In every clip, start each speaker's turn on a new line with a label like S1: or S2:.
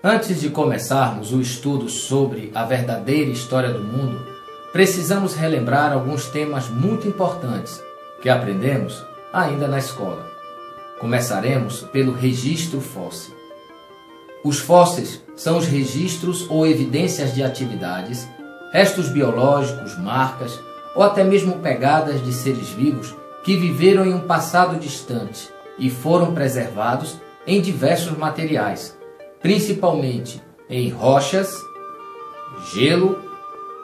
S1: Antes de começarmos o estudo sobre a verdadeira história do mundo, precisamos relembrar alguns temas muito importantes que aprendemos ainda na escola. Começaremos pelo registro fóssil. Os fósseis são os registros ou evidências de atividades, restos biológicos, marcas ou até mesmo pegadas de seres vivos que viveram em um passado distante e foram preservados em diversos materiais, principalmente em rochas, gelo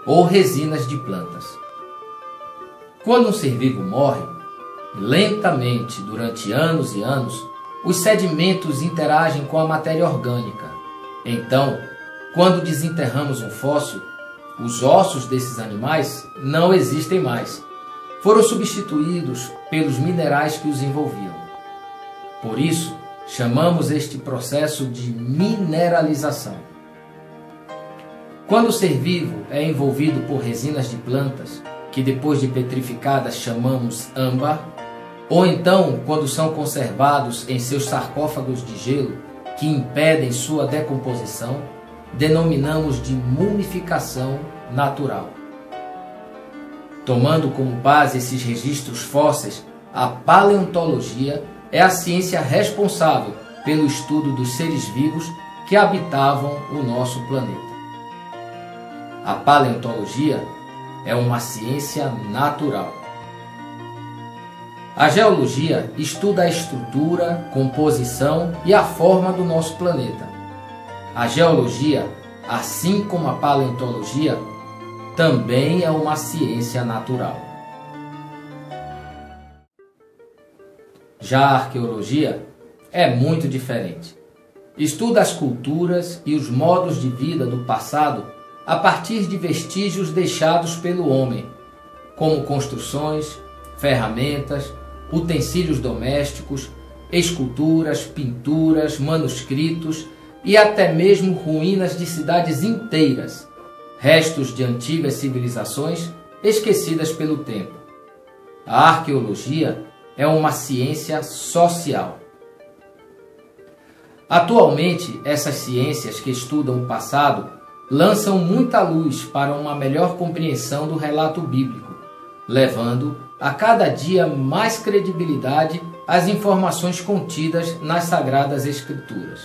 S1: ou resinas de plantas. Quando um ser vivo morre, lentamente durante anos e anos, os sedimentos interagem com a matéria orgânica. Então, quando desenterramos um fóssil, os ossos desses animais não existem mais. Foram substituídos pelos minerais que os envolviam. Por isso, chamamos este processo de mineralização. Quando o ser vivo é envolvido por resinas de plantas, que depois de petrificadas chamamos âmbar, ou então quando são conservados em seus sarcófagos de gelo, que impedem sua decomposição, denominamos de mumificação natural. Tomando como base esses registros fósseis, a paleontologia é a ciência responsável pelo estudo dos seres vivos que habitavam o nosso planeta. A paleontologia é uma ciência natural. A geologia estuda a estrutura, composição e a forma do nosso planeta. A geologia, assim como a paleontologia, também é uma ciência natural. Já a arqueologia é muito diferente. Estuda as culturas e os modos de vida do passado a partir de vestígios deixados pelo homem, como construções, ferramentas, utensílios domésticos, esculturas, pinturas, manuscritos e até mesmo ruínas de cidades inteiras, restos de antigas civilizações esquecidas pelo tempo. A arqueologia é uma ciência social. Atualmente, essas ciências que estudam o passado lançam muita luz para uma melhor compreensão do relato bíblico, levando a cada dia mais credibilidade às informações contidas nas Sagradas Escrituras.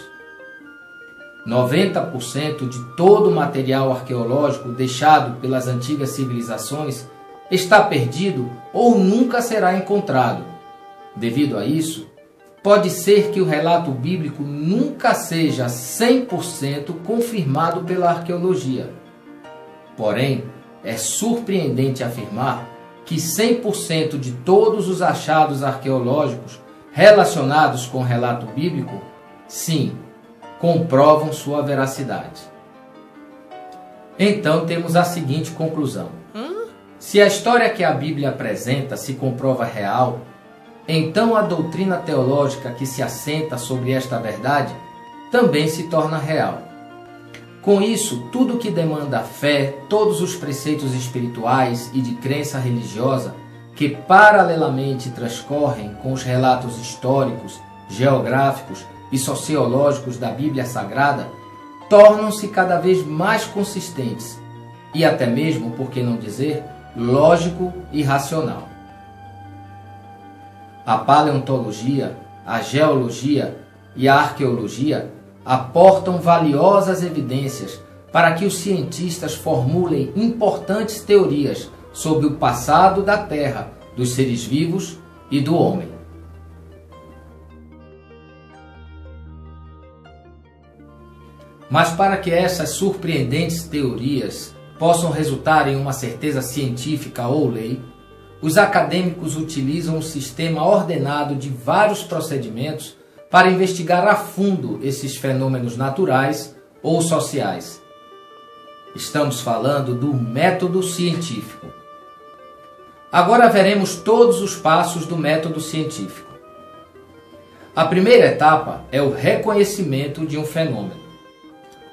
S1: 90% de todo o material arqueológico deixado pelas antigas civilizações está perdido ou nunca será encontrado. Devido a isso, pode ser que o relato bíblico nunca seja 100% confirmado pela arqueologia. Porém, é surpreendente afirmar que 100% de todos os achados arqueológicos relacionados com o relato bíblico, sim, comprovam sua veracidade. Então temos a seguinte conclusão: se a história que a Bíblia apresenta se comprova real, então a doutrina teológica que se assenta sobre esta verdade também se torna real. Com isso, tudo que demanda fé, todos os preceitos espirituais e de crença religiosa que paralelamente transcorrem com os relatos históricos, geográficos e sociológicos da Bíblia Sagrada, tornam-se cada vez mais consistentes e até mesmo, por que não dizer, lógico e racional. A paleontologia, a geologia e a arqueologia aportam valiosas evidências para que os cientistas formulem importantes teorias sobre o passado da Terra, dos seres vivos e do homem. Mas para que essas surpreendentes teorias possam resultar em uma certeza científica ou lei, os acadêmicos utilizam um sistema ordenado de vários procedimentos para investigar a fundo esses fenômenos naturais ou sociais. Estamos falando do método científico. Agora veremos todos os passos do método científico. A primeira etapa é o reconhecimento de um fenômeno,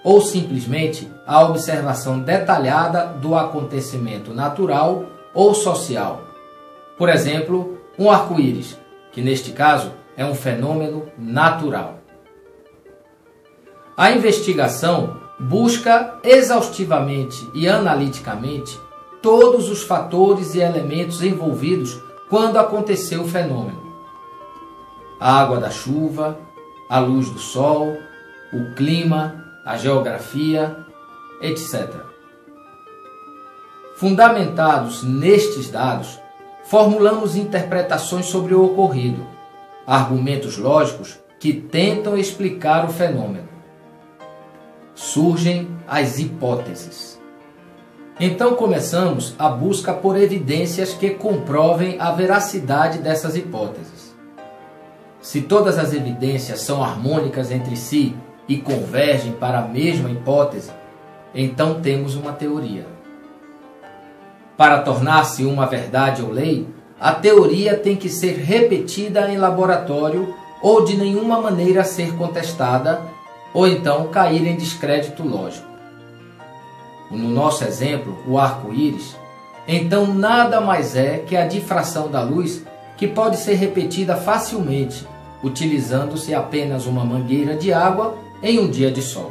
S1: ou simplesmente a observação detalhada do acontecimento natural ou social. Por exemplo, um arco-íris, que neste caso é um fenômeno natural. A investigação busca exaustivamente e analiticamente todos os fatores e elementos envolvidos quando aconteceu o fenômeno. A água da chuva, a luz do sol, o clima, a geografia, etc. Fundamentados nestes dados, formulamos interpretações sobre o ocorrido, argumentos lógicos que tentam explicar o fenômeno. Surgem as hipóteses. Então começamos a busca por evidências que comprovem a veracidade dessas hipóteses. Se todas as evidências são harmônicas entre si e convergem para a mesma hipótese, então temos uma teoria. Para tornar-se uma verdade ou lei, a teoria tem que ser repetida em laboratório ou de nenhuma maneira ser contestada, ou então cair em descrédito lógico. No nosso exemplo, o arco-íris, então nada mais é que a difração da luz que pode ser repetida facilmente, utilizando-se apenas uma mangueira de água em um dia de sol.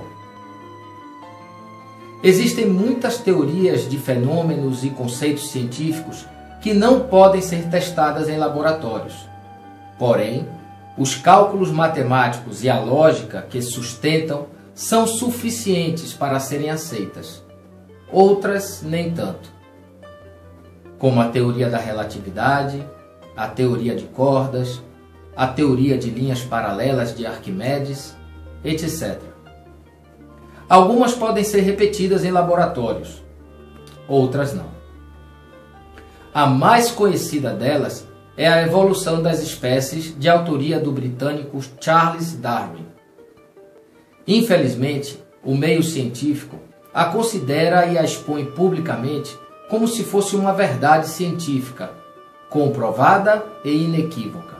S1: Existem muitas teorias de fenômenos e conceitos científicos que não podem ser testadas em laboratórios. Porém, os cálculos matemáticos e a lógica que sustentam são suficientes para serem aceitas. Outras, nem tanto. Como a teoria da relatividade, a teoria de cordas, a teoria de linhas paralelas de Arquimedes, etc. Algumas podem ser repetidas em laboratórios, outras não. A mais conhecida delas é a evolução das espécies, de autoria do britânico Charles Darwin. Infelizmente, o meio científico a considera e a expõe publicamente como se fosse uma verdade científica, comprovada e inequívoca.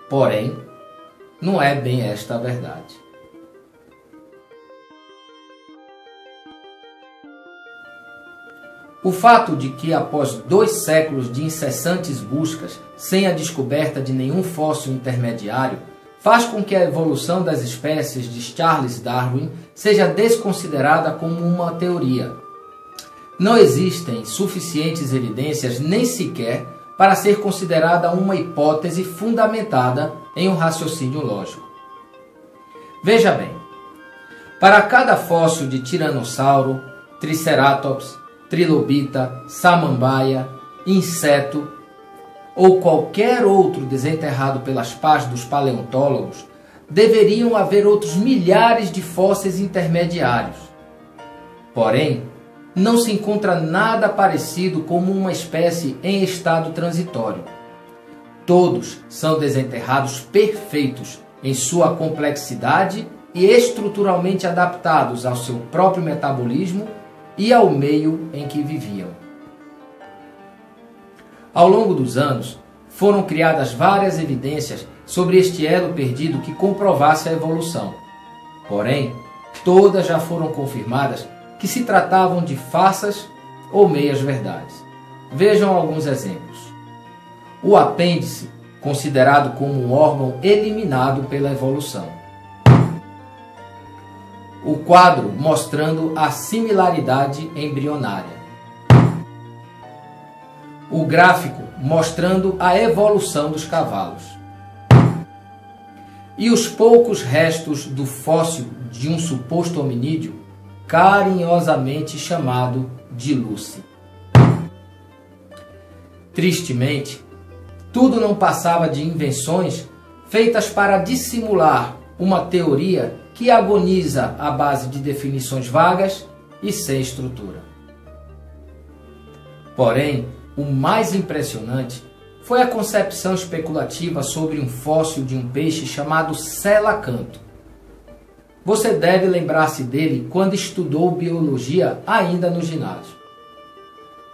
S1: Porém, não é bem esta a verdade. O fato de que, após 2 séculos de incessantes buscas, sem a descoberta de nenhum fóssil intermediário, faz com que a evolução das espécies de Charles Darwin seja desconsiderada como uma teoria. Não existem suficientes evidências nem sequer para ser considerada uma hipótese fundamentada em um raciocínio lógico. Veja bem, para cada fóssil de tiranossauro, triceratops, trilobita, samambaia, inseto ou qualquer outro desenterrado pelas pás dos paleontólogos, deveriam haver outros milhares de fósseis intermediários. Porém, não se encontra nada parecido como uma espécie em estado transitório. Todos são desenterrados perfeitos em sua complexidade e estruturalmente adaptados ao seu próprio metabolismo e ao meio em que viviam. Ao longo dos anos, foram criadas várias evidências sobre este elo perdido que comprovasse a evolução. Porém, todas já foram confirmadas que se tratavam de farsas ou meias-verdades. Vejam alguns exemplos. O apêndice, considerado como um órgão eliminado pela evolução. O quadro mostrando a similaridade embrionária. O gráfico mostrando a evolução dos cavalos. E os poucos restos do fóssil de um suposto hominídeo, carinhosamente chamado de Lucy. Tristemente, tudo não passava de invenções feitas para dissimular uma teoria que agoniza à base de definições vagas e sem estrutura. Porém, o mais impressionante foi a concepção especulativa sobre um fóssil de um peixe chamado selacanto. Você deve lembrar-se dele quando estudou biologia ainda no ginásio.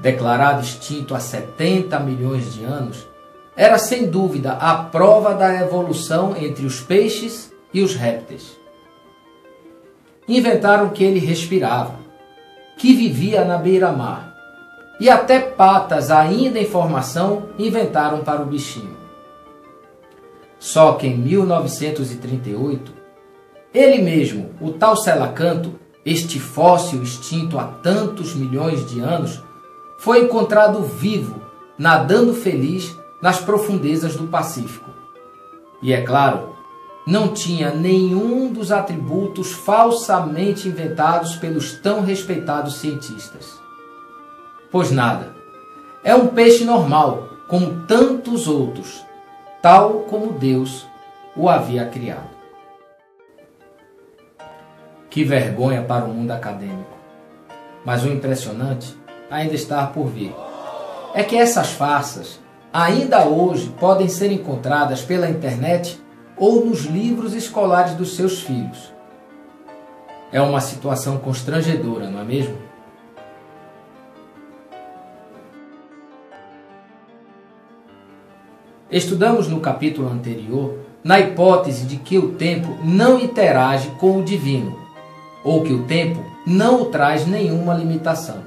S1: Declarado extinto há 70 milhões de anos, era sem dúvida a prova da evolução entre os peixes e os répteis. Inventaram que ele respirava, que vivia na beira-mar, e até patas ainda em formação inventaram para o bichinho. Só que em 1938, Ele mesmo, o tal selacanto, este fóssil extinto há tantos milhões de anos, foi encontrado vivo, nadando feliz nas profundezas do Pacífico. E é claro, não tinha nenhum dos atributos falsamente inventados pelos tão respeitados cientistas. Pois nada, é um peixe normal, como tantos outros, tal como Deus o havia criado. Que vergonha para o mundo acadêmico. Mas o impressionante ainda está por vir. É que essas farsas ainda hoje podem ser encontradas pela internet ou nos livros escolares dos seus filhos. É uma situação constrangedora, não é mesmo? Estudamos no capítulo anterior na hipótese de que o tempo não interage com o divino, ou que o tempo não o traz nenhuma limitação.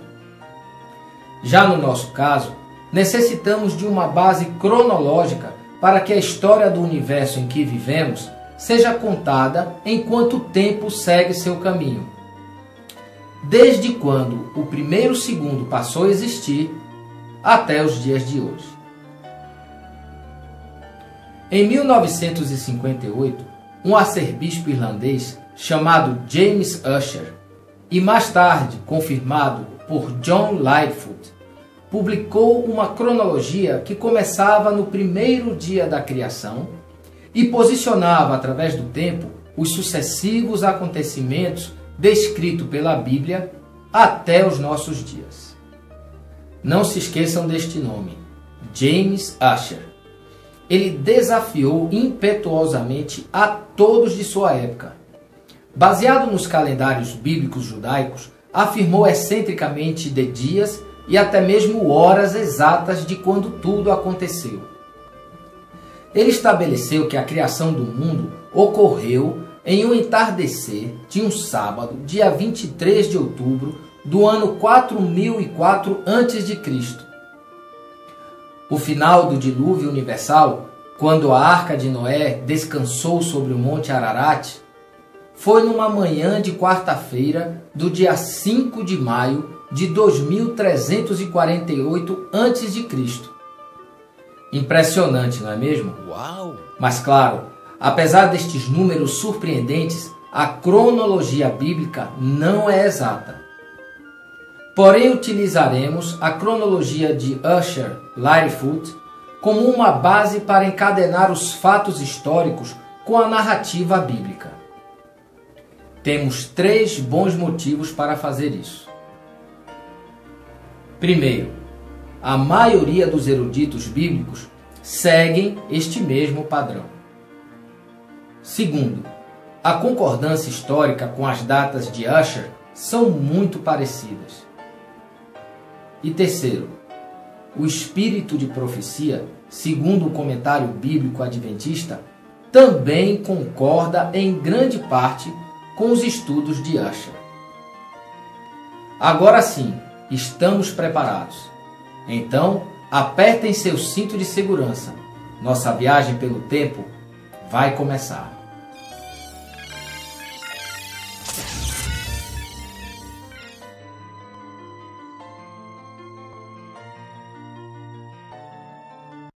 S1: Já no nosso caso, necessitamos de uma base cronológica para que a história do universo em que vivemos seja contada enquanto o tempo segue seu caminho. Desde quando o primeiro segundo passou a existir até os dias de hoje. Em 1958, um arcebispo irlandês chamado James Ussher, e mais tarde confirmado por John Lightfoot, publicou uma cronologia que começava no primeiro dia da criação e posicionava através do tempo os sucessivos acontecimentos descritos pela Bíblia até os nossos dias. Não se esqueçam deste nome, James Ussher. Ele desafiou impetuosamente a todos de sua época. Baseado nos calendários bíblicos judaicos, afirmou excentricamente de dias e até mesmo horas exatas de quando tudo aconteceu. Ele estabeleceu que a criação do mundo ocorreu em um entardecer de um sábado, dia 23 de outubro do ano 4004 a.C. O final do dilúvio universal, quando a Arca de Noé descansou sobre o Monte Ararat, foi numa manhã de quarta-feira do dia 5 de maio de 2348 a.C. Impressionante, não é mesmo?
S2: Uau!
S1: Mas claro, apesar destes números surpreendentes, a cronologia bíblica não é exata. Porém, utilizaremos a cronologia de Ussher Lightfoot como uma base para encadenar os fatos históricos com a narrativa bíblica. Temos 3 bons motivos para fazer isso. Primeiro, a maioria dos eruditos bíblicos seguem este mesmo padrão. Segundo, a concordância histórica com as datas de Ussher são muito parecidas. E terceiro, o espírito de profecia, segundo o comentário bíblico adventista, também concorda em grande parte com os estudos de Ussher. Agora sim, estamos preparados. Então, apertem seu cinto de segurança. Nossa viagem pelo tempo vai começar.